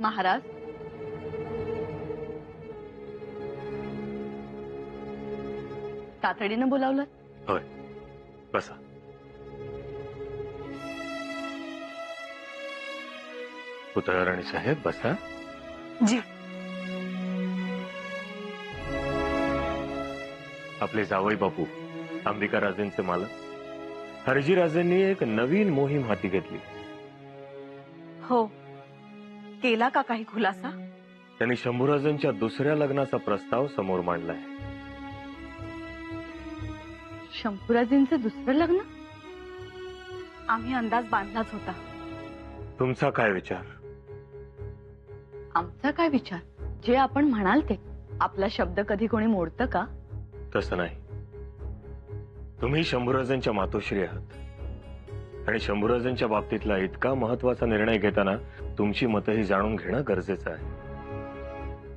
महाराज, तातडीनं बोलावलं? होय, बसा. पुतळा साहेब बसा. जी. आपले जावई बापू अंबिका राजेंचे मालक हरजी राजेंनी एक नवीन मोहीम हाती घेतली. हो, केला का काही खुलासा? त्यांनी शंभूराजांच्या दुसऱ्या लग्नाचा प्रस्ताव समोर मांडलाय. शंभूराजेंचं दुसरं लग्न? आम्ही अंदाज बांधलाच होता. तुमचा काय विचार? आमचा काय विचार? जे आपण म्हणाल ते. आपला शब्द कधी कोणी मोडतं का? तसं नाही. तुम्ही शंभूराजांच्या मातोश्री आहात आणि शंभूराजांच्या बाबतीतला इतका महत्वाचा निर्णय घेताना तुमची मतही जाणून घेणं गरजेचं आहे.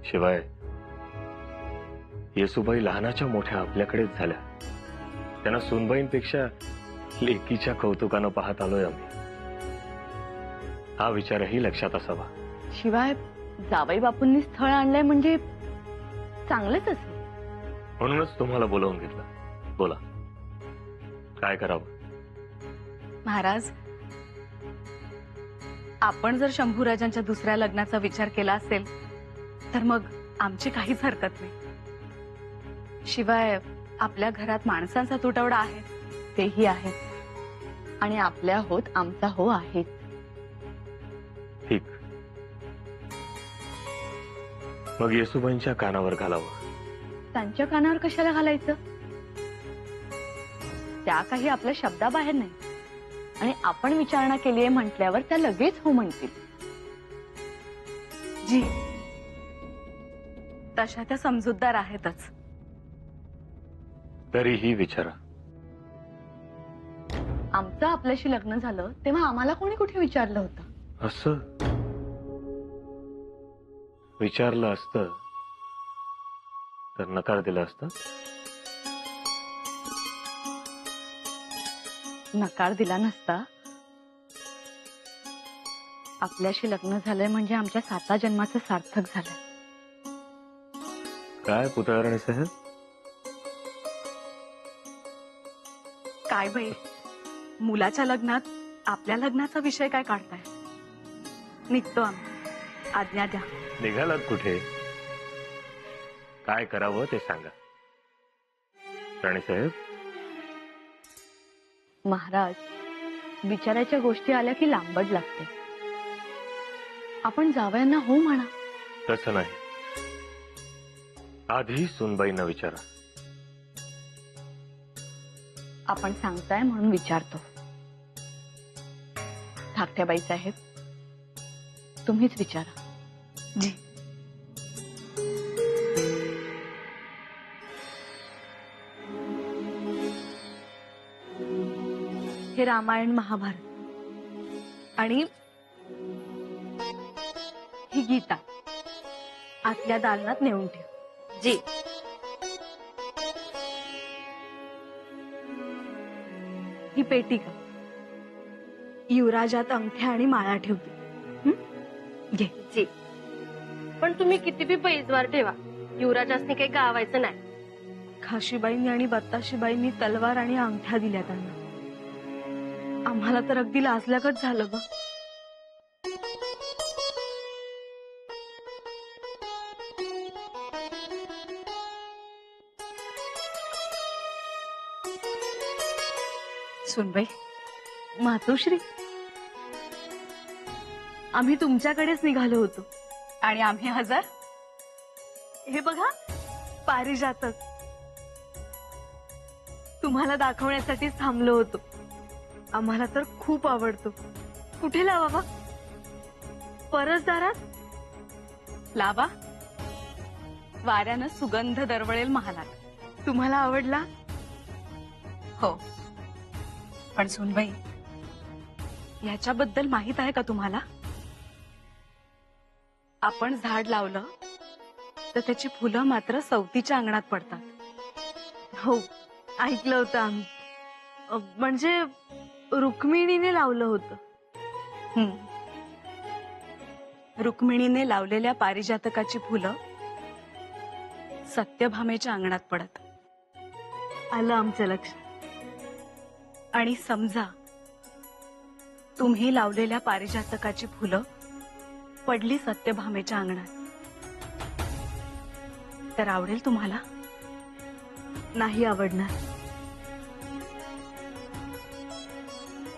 शिवाय येसुबाई लहानाच्या मोठ्या आपल्याकडेच झाल्या. त्यांना सूनबाईंपेक्षा लेकीच्या कौतुकानं पाहत आलोय आम्ही. हा विचारही लक्षात असावा. शिवाय जावई बापूंनी स्थळ आणलंय म्हणजे चांगलंच असेल. म्हणूनच तुम्हाला बोलावून घेतलं. बोला, काय करावं? महाराज, आपण जर शंभूराजांच्या दुसऱ्या लग्नाचा विचार केला असेल तर मग आमची काहीच हरकत नाही. शिवाय आपल्या घरात माणसांचा तुटवडा आहे, तेही आहे. आणि आपल्या होत आमचा हो आहे. ठीक, मग येसुबाईंच्या कानावर घालावं. त्यांच्या कानावर कशाला घालायचं? त्या काही आपल्या शब्दाबाहेर नाही. आणि आपण विचारणा केली आहे म्हटल्यावर त्या लगेच हो म्हणतील. जी, तशा त्या समजूतदार आहेतच. तरीही विचारा. आमचं आपल्याशी लग्न झालं तेव्हा आम्हाला कोणी कुठे विचारलं होतं? असं विचारलं असतं तर नकार दिला असता. नकार दिला नसता. आपल्याशी लग्न झालंय म्हणजे आमच्या 7 जन्माचं सार्थक झालंय. काय पुतळा साहेब? काय बाई, मुलाच्या लग्नात आपल्या लग्नाचा विषय काय काढताय? निघतो आम्ही. आज्ञा द्या. निघालात कुठे? काय करावं ते सांगा. राणीसाहेब. महाराज, विचारायच्या गोष्टी आल्या की लांबड लागते. आपण जावयांना हो म्हणा. तसं नाही. आधी सुनबाईंना विचारा. आपण सांगताय म्हणून विचारतो. धाकट्याबाई साहेब, तुम्हीच विचारा. जी. हे रामायण महाभारत आणि ही गीता आतल्या दालनात नेऊन ठेव. जी. ही पेटिका युवराजात अंगठ्या आणि माळा ठेवते. घे. जी. पण तुम्ही किती बी पैजवार ठेवा, युवराजासनी काही गावायचं नाही. खाशीबाईंनी आणि बत्ताशीबाईंनी तलवार आणि अंगठ्या दिल्या त्यांना. आम्हाला तर अगदी लाजल्यागत झालं ग. सुनबाई, मातोश्री, आम्ही तुमच्याकडेच निघालो होतो. आणि आम्ही हजर. हे बघा, पारिजातक तुम्हाला दाखवण्यासाठीच थांबलो होतो. आम्हाला तर खूप आवडतो. कुठे लावा? परसदारात लावा. वाऱ्यानं सुगंध दरवळेल महालात. तुम्हाला आवडला? हो. पण सुनबाई, याच्याबद्दल माहित आहे का तुम्हाला? आपण झाड लावलं तर त्याची फुलं मात्र सवतीच्या अंगणात पडतात. हो, ऐकलं होतं आम्ही. म्हणजे रुक्मिणीने लावलं होतं. रुक्मिणीने लावलेल्या पारिजातकाची फुलं सत्यभामेच्या अंगणात पडत. आलं आमचं लक्ष. आणि समजा तुम्ही लावलेल्या पारिजातकाची फुलं पडली सत्यभामेच्या अंगणात, तर आवडेल तुम्हाला? नाही आवडणार.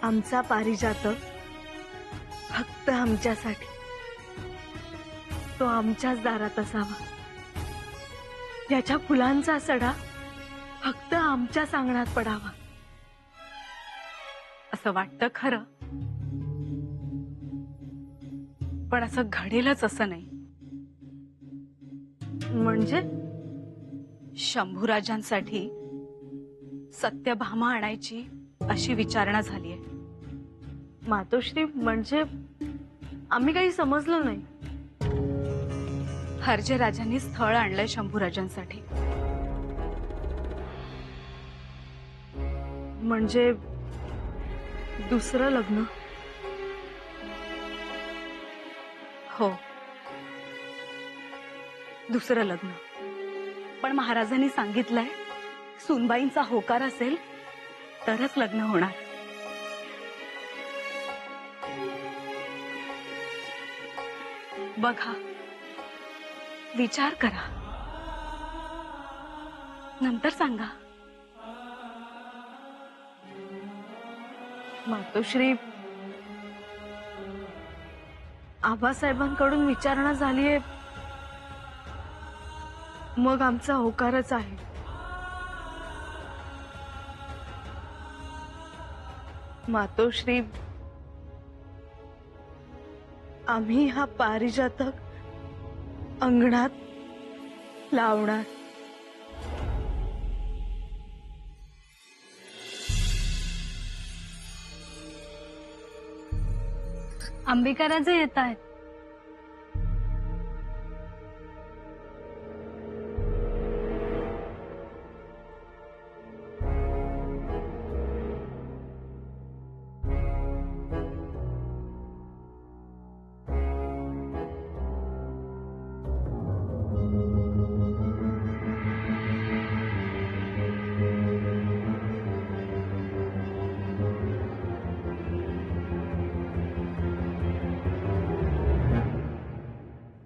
आमचा पारिजातक फक्त आमच्यासाठी, तो आमच्याच दारात असावा. याच्या फुलांचा सडा फक्त आमच्याच अंगणात पडावा. असं वाटतं खरं, पण असं घडेलच असं नाही. म्हणजे शंभूराजांसाठी सत्यभामा आणायची अशी विचारणा झालीय. मातोश्री, म्हणजे आम्ही काही समजलो नाही. हर्जे राजांनी स्थळ आणलंय शंभूराजांसाठी. म्हणजे दुसरं लग्न? हो, दुसरं लग्न. पण महाराजांनी सांगितलंय, सुनबाईंचा होकार असेल तरच लग्न होणार. बघा, विचार करा, नंतर सांगा. मातोश्री, आबासाहेबांकडून विचारणा झालीये, मग आमचा होकारच आहे. मातोश्री, आम्ही हा पारिजातक अंगणात लावणार. अंबिकाराजे येत आहेत.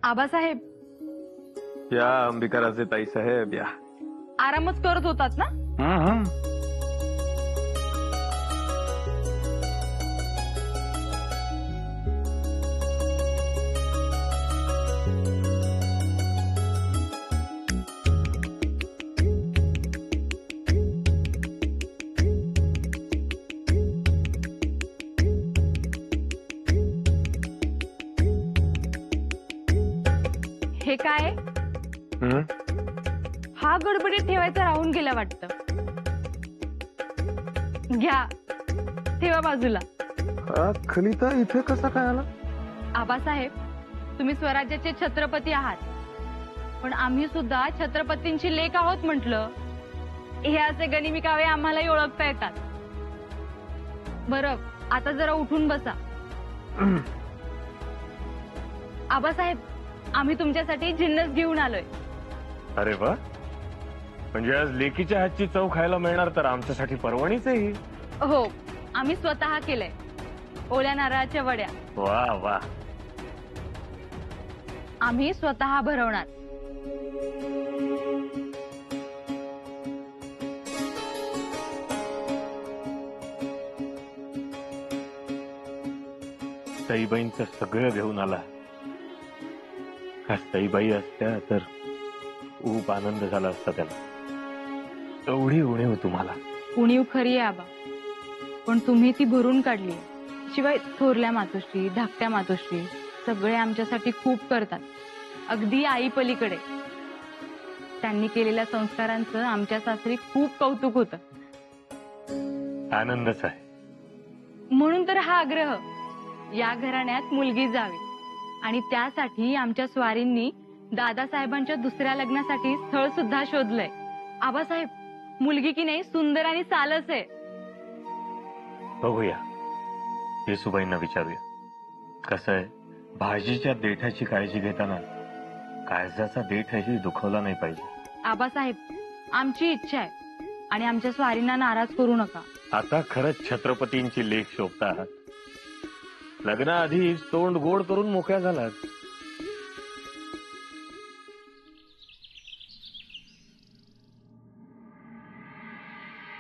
आबासाहेब, या अंबिकाराजे ताई साहेब या. आरामच करत होतात ना? हे काय? हा गडबडीत ठेवायचा राहून गेला वाटतं. घ्या, ठेवा बाजूला. खलिता इथे कसा काय आला? आबासाहेब, तुम्ही स्वराज्याचे छत्रपती आहात, पण आम्ही सुद्धा छत्रपतींची लेक आहोत म्हटलं. हे असे गनिमिकावे आम्हालाही ओळखता येतात. बरं, आता जरा उठून बसा. आबासाहेब, आम्ही तुमच्यासाठी जिन्नस घेऊन आलोय. अरे वा, म्हणजे आज लेकीच्या हातची चव खायला मिळणार, तर आमच्यासाठी पर्वणीच आहे ही. हो, आम्ही स्वतः केलंय. ओल्या नारळाच्या वड्या वा वा. आम्ही स्वतः भरवणार. ताईबाईंचं सगळं घेऊन आला. ताईबाई असत्या तर खूप आनंद झाला असता त्याला. एवढी उणीव तुम्हाला. उणीव खरी आहे आबा, पण तुम्ही ती भरून काढली. शिवाय थोरल्या मातोश्री, धाकट्या मातोश्री सगळे आमच्यासाठी खूप करतात, अगदी आई पलीकडे. त्यांनी केलेल्या संस्कारांचं आमच्या सासरी खूप कौतुक होतं. आनंदच आहे. म्हणून तर हा आग्रह, या घराण्यात मुलगी जावी. आणि त्यासाठी आमच्या स्वारींनी दादासाहेबांच्या दुसऱ्या लग्नासाठी स्थळ सुद्धा शोधलंय. आबासाहेब, मुलगी की नाही सुंदर आणि सालस आहे. बघूया, येसूबाईंना विचारूया. कसं आहे, भाजीच्या देठाची काळजी घेताना काळजाचा देठही दुखवला नाही पाहिजे. आबासाहेब, आमची इच्छा आहे आणि आमच्या स्वारींना नाराज करू नका. आता खरंच छत्रपतींची लेख शोभता आहात. लग्नाआधीच तोंड गोड करून मोकळ्या झालात.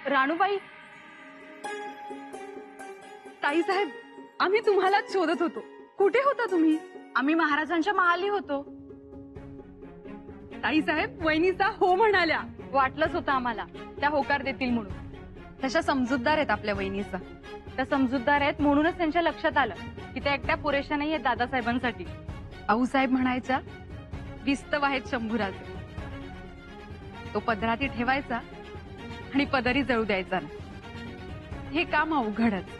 राणूबाई, ताईसाहेब, आम्ही तुम्हालाच शोधत होतो. कुठे होता तुम्ही? आम्ही महाराजांच्या महाली होतो. ताईसाहेब, वहिनीचा हो म्हणाल्या. वाटलंच होतं आम्हाला त्या होकार देतील म्हणून. तशा समजूतदार आहेत आपल्या वहिनीचा. त्या समजूतदार आहेत म्हणूनच त्यांच्या लक्षात आलं की त्या एकट्या पुरेशा नाही आहेत दादासाहेबांसाठी. आऊसाहेब म्हणायच्या, विस्तव आहेत शंभूराजे. तो पदराती ठेवायचा आणि पदरी जळू द्यायचा नाही. हे काम अवघडच.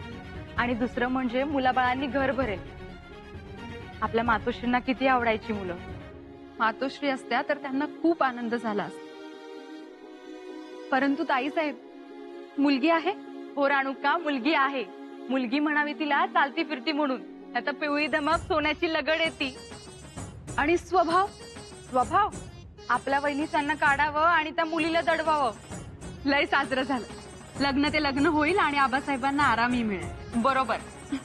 आणि दुसरं म्हणजे मुलाबाळांनी घर भरेल. आपल्या मातोश्रींना किती आवडायची मुलं. मातोश्री असत्या तर त्यांना खूप आनंद झाला असता. परंतु ताईसाहेब, मुलगी आहे? हो राणूका, मुलगी आहे. मुलगी म्हणावी तिला चालती फिरती म्हणून. आता पिवळी धमक सोन्याची लगड येते. आणि स्वभाव? स्वभाव आपल्या वहिनीसांना काढावं आणि त्या मुलीला दडवावं. लय साजरं झालं. लग्न ते लग्न होईल आणि आबासाहेबांना आरामही मिळेल. बरोबर.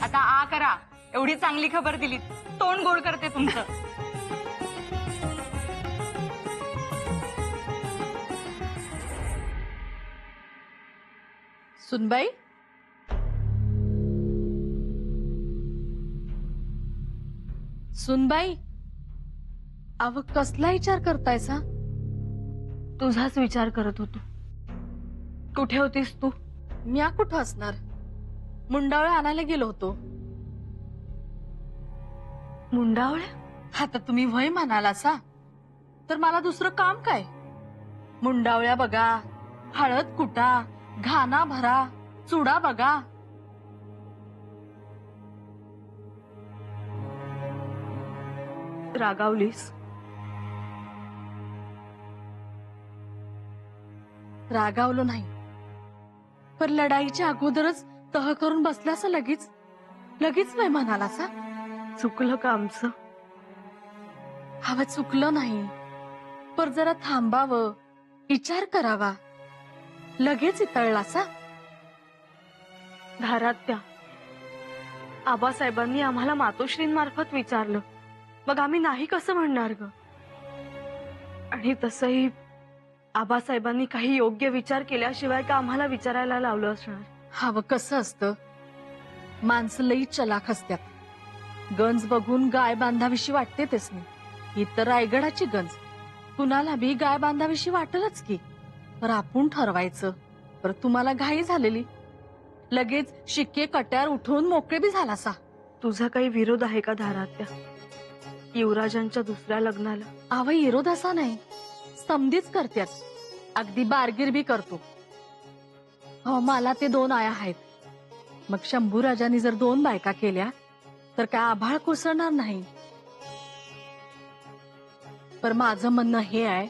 आता आ करा. एवढी चांगली खबर दिली, तोंड गोड करते तुमचं. सुनबाई, सुनबाई, अव कसला विचार करतायसा? तुझाच विचार करत होतो. कुठे होतीस तू? म्या कुठं असणार? मुंडावळे आणायला गेलो होतो. मुंडावळ्या? आता तुम्ही वय म्हणाला सा तर मला दुसरं काम काय? मुंडावळ्या बघा, हळद कुटा, घाना भरा, चुडा बघा. रागावलीस? रागावलो नाही, पण लढाईच्या अगोदरच तह करून बसलासा लगेच लगेच वय म्हणाला सा. चुकलं का आमचं? हवं चुकलं नाही, पर जरा थांबावं, विचार करावा. लगेच इतळलासा. धारात्या, आबासाहेबांनी आम्हाला मातोश्रींमार्फत विचारलं, मग आम्ही नाही कसं म्हणणार ग? आणि तसंही आबासाहेबांनी काही योग्य विचार केल्याशिवाय का आम्हाला विचारायला लावलं असणार? हवं कसं असतं, माणसं लई चलाख असत्यात. गंज बघून गाय बांधाविषयी वाटते तेच नाही. ही तर रायगडाची गंज, कुणाला बी गाय बांधाविषयी वाटलच की. पर आपण ठरवायचं. पर तुम्हाला घाई झालेली, लगेच शिक्के कट्यार उठवून मोकळे बी झालासा. तुझा काही विरोध आहे का धारात्या युवराजांच्या दुसऱ्या लग्नाला? आव विरोध असा नाही, समधीच करत्यात. अगदी बारगीर बी करतो. हो, मला ते 2 आया आहेत. मग शंभूराजांनी जर 2 बायका केल्या तर काय आभाळ कोसळणार नाही. पर माझं म्हणणं हे आहे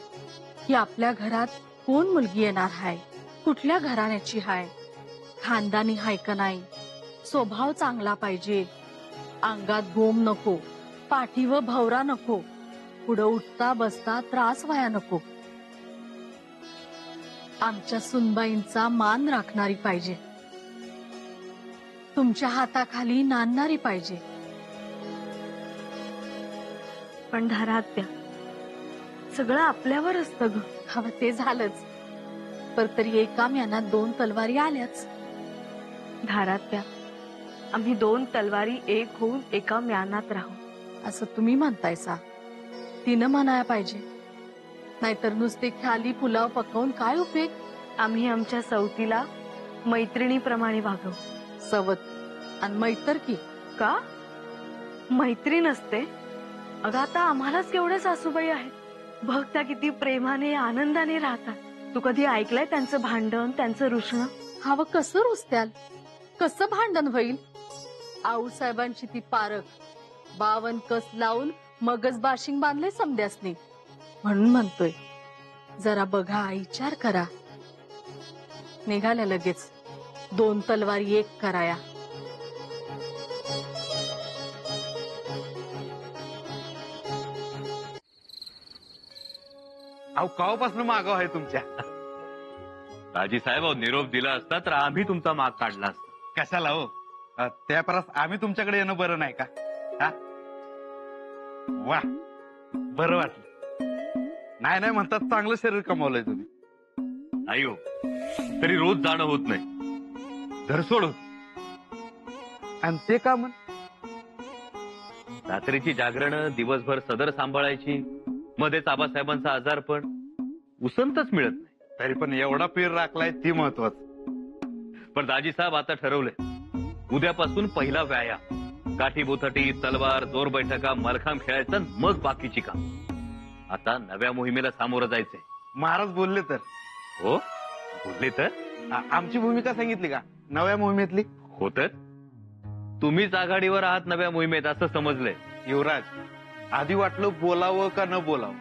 की आपल्या घरात कोण मुलगी येणार हाय, कुठल्या घराण्याची हाय, खानदानी हाय का नाही, स्वभाव चांगला पाहिजे, अंगात गोम नको, पाठीवर भवरा नको, पुढं उठता बसता त्रास व्हाया नको. आमच्या सुनबाईंचा मान राखणारी पाहिजे, तुमच्या हाताखाली नांदणारी पाहिजे. पण धारात्या, सगळं आपल्यावर असतं ग. हवं ते झालंच, पर तरी एका म्यानात 2 तलवारी आल्याच. धारात्या, आम्ही 2 तलवारी एक होऊन एका म्यानात राहू. असं तुम्ही म्हणतायसा. तिनं म्हणाया पाहिजे, नाहीतर नुसते खाली पुलाव पकवून काय उपयोग? आम्ही आमच्या सवतीला मैत्रिणीप्रमाणे वागवू. सवत आणि मैतर की का? मैत्री नसते? अगं आता आम्हालाच केवढे सासूबाई आहेत. बघ त्या किती प्रेमाने आनंदाने राहतात. तू कधी ऐकलंय त्यांचं भांडण, त्यांचं रुसणं? हवं कसं रुसत्याल, कसं भांडण होईल? आऊसाहेबांची ती पारख 52 कस लावून मगच बाशिंग बांधले समद्यासनी. म्हणून म्हणतोय, जरा बघा, विचार करा. निघाल्या लगेच 2 तलवारी एक कराया. अहो कवापासून मागाव आहे तुमच्या. राजी साहेब अहो, निरोप दिला असता तर आम्ही तुमचा माग काढला असता. कशाला हो त्या परस आम्ही तुमच्याकडे येणं बरं नाही का? हा? वा बरं वाटलं. नाही नाही म्हणतात चांगलं शरीर कमावलंय तुम्ही. नाही हो, तरी रोज जाणं होत नाही. घरसोड होत. आणि ते का म्हण? रात्रीची जागरणं, दिवसभर सदर सांभाळायची, मध्येच आबासाहेबांचा आजारपण, उसंतच मिळत नाही. तरी पण एवढा पीर राखलाय ती महत्वाचं. पण दाजी साहेब आता ठरवलंय, उद्यापासून पहिला व्यायाम, काठी बोथटी, तलवार, जोर बैठका, मलखांब खेळायचं, मग बाकीची काम. आता नव्या मोहिमेला सामोरं जायचंय. महाराज बोलले तर. हो बोलले तर आमची भूमिका सांगितली का नव्या मोहिमेतली? होत. तुम्हीच आघाडीवर आहात नव्या मोहिमेत असं समजलंय. युवराज, आधी वाटलं बोलावं का न बोलावं,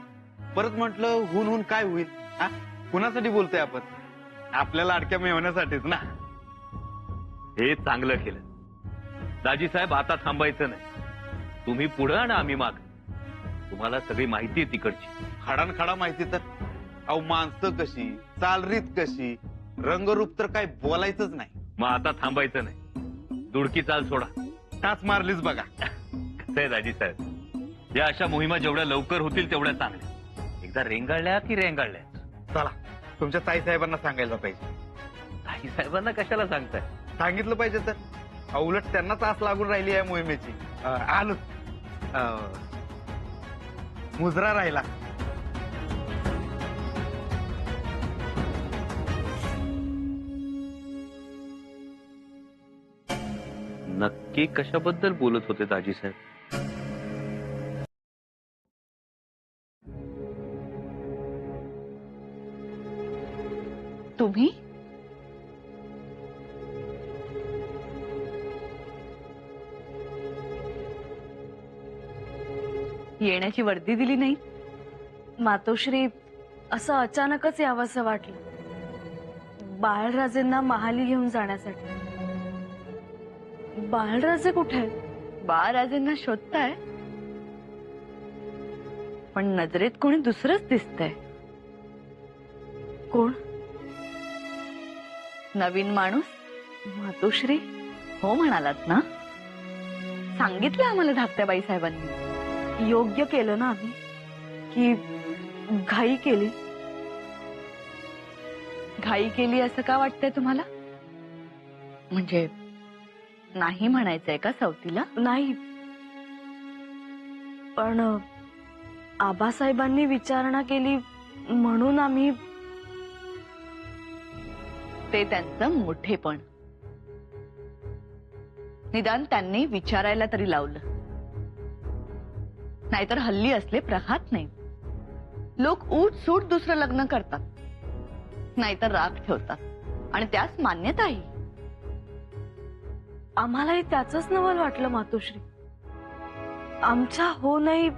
परत म्हटलं हुन काय होईल. हा? कुणासाठी बोलतोय आपण? आपल्याला अडक्या मिळवण्यासाठीच ना. हे चांगलं केलं. दाजी साहेब आता थांबायचं नाही. तुम्ही पुढं आणि आम्ही माग. तुम्हाला सगळी माहिती आहे तिकडची. खडानखडा माहिती तर. अहो माणसं कशी, चालरीत कशी, रंगरूप तर काय बोलायचंच नाही. मग आता थांबायचं नाही. दुडकी चाल सोडा. टाच मारलीच बघा. कसं आहे दाजी साहेब, या अशा मोहिमा जेवढ्या लवकर होतील तेवढ्या चांगल्या. एकदा रेंगाळल्या की रेंगाळल्या. चला तुमच्या ताई साहेबांना सांगायला पाहिजे. दाजी साहेबांना कशाला सांगताय? सांगितलं पाहिजे तर. उलट त्यांनाच आस लागून राहिली या मोहिमेची. आलो. मुजरा राहिला. नक्की कशाबद्दल बोलत होते दाजी साहेब? तुम्ही येण्याची वर्दी दिली नाही? मातोश्री, असं अचानकच यावंसं वाटलं. बाळराजेंना महाली घेऊन जाण्यासाठी. बाळराजे कुठे आहेत? बाळराजेंना शोधताय, पण नजरेत कोणी दुसरंच दिसतंय. कोण? नवीन माणूस. मातोश्री हो म्हणालात ना? सांगितलं आम्हाला धाकट्या बाई साहेबांनी. योग्य केलं ना आम्ही की घाई केली? घाई केली असं का वाटतंय तुम्हाला? म्हणजे नाही म्हणायचंय का सवतीला? नाही, पण आबासाहेबांनी विचारणा केली म्हणून आम्ही. ते त्यांचं मोठेपण. निदान त्यांनी विचारायला तरी लावलं. नाहीतर हल्ली असले प्रघात नाही. लोक उठ सूट दुसरं लग्न करतात, नाहीतर राग ठेवतात आणि त्यास मान्यताही. आम्हालाही त्याचंच नवल वाटलं मातोश्री. आमच्या हो नाही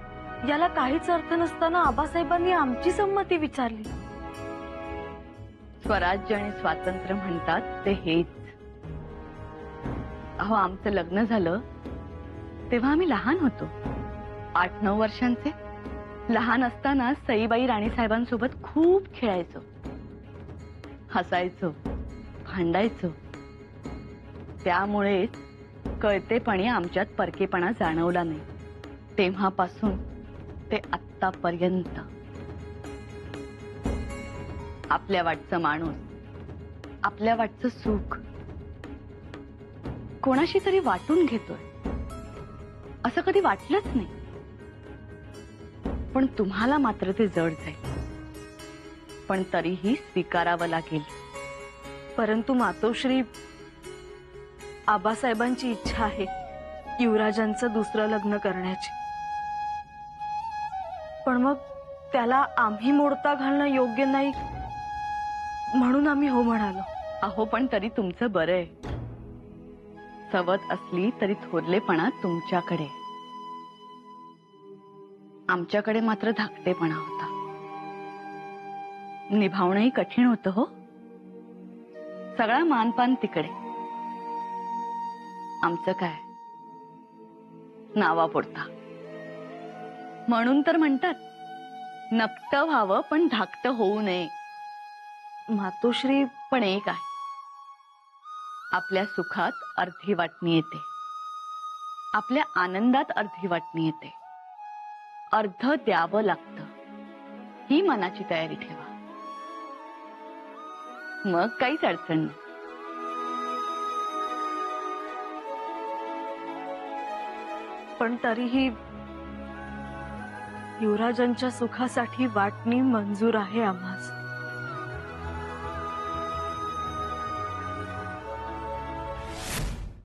याला काहीच अर्थ नसताना आबासाहेबांनी आमची संमती विचारली. स्वराज्य आणि स्वातंत्र्य म्हणतात ते हेच. अहो, आमचं लग्न झालं तेव्हा आम्ही लहान होतो, 8-9 वर्षांचे. लहान असताना सईबाई राणीसाहेबांसोबत खूप खेळायचो, हसायचो, भांडायचो. त्यामुळेच कळतेपणी आमच्यात परकेपणा जाणवला नाही. तेव्हापासून ते आत्तापर्यंत आपल्या वाटचं माणूस, आपल्या वाटचं सुख कोणाशी तरी वाटून घेतोय असं कधी वाटलंच नाही. पण तुम्हाला मात्र ते जड जाईल, पण तरीही स्वीकारावं लागेल. परंतु मातोश्री, आबासाहेबांची इच्छा आहे युवराजांचं दुसरं लग्न करण्याची. पण मग त्याला आम्ही मोडता घालणं योग्य नाही म्हणून आम्ही हो म्हणालो. अहो, पण तरी तुमचं बरं आहे. सवत असली तरी थोरलेपणा तुमच्याकडे, आमच्याकडे मात्र धाकटेपणा होता. निभावणंही कठीण होतं हो. सगळा मानपान तिकडे, आमचं काय नावापुरता. म्हणून तर म्हणतात नकटं व्हावं पण धाकटं होऊ नये. मातोश्री, पण एक आहे, आपल्या सुखात अर्धी वाटणी येते, आपल्या आनंदात अर्धी वाटणी येते. अर्ध द्यावं लागतं, ही मनाची तयारी ठेवा. मग काहीच अडचण नाही. पण तरीही युवराजांच्या सुखासाठी वाटणी मंजूर आहे आम्हास.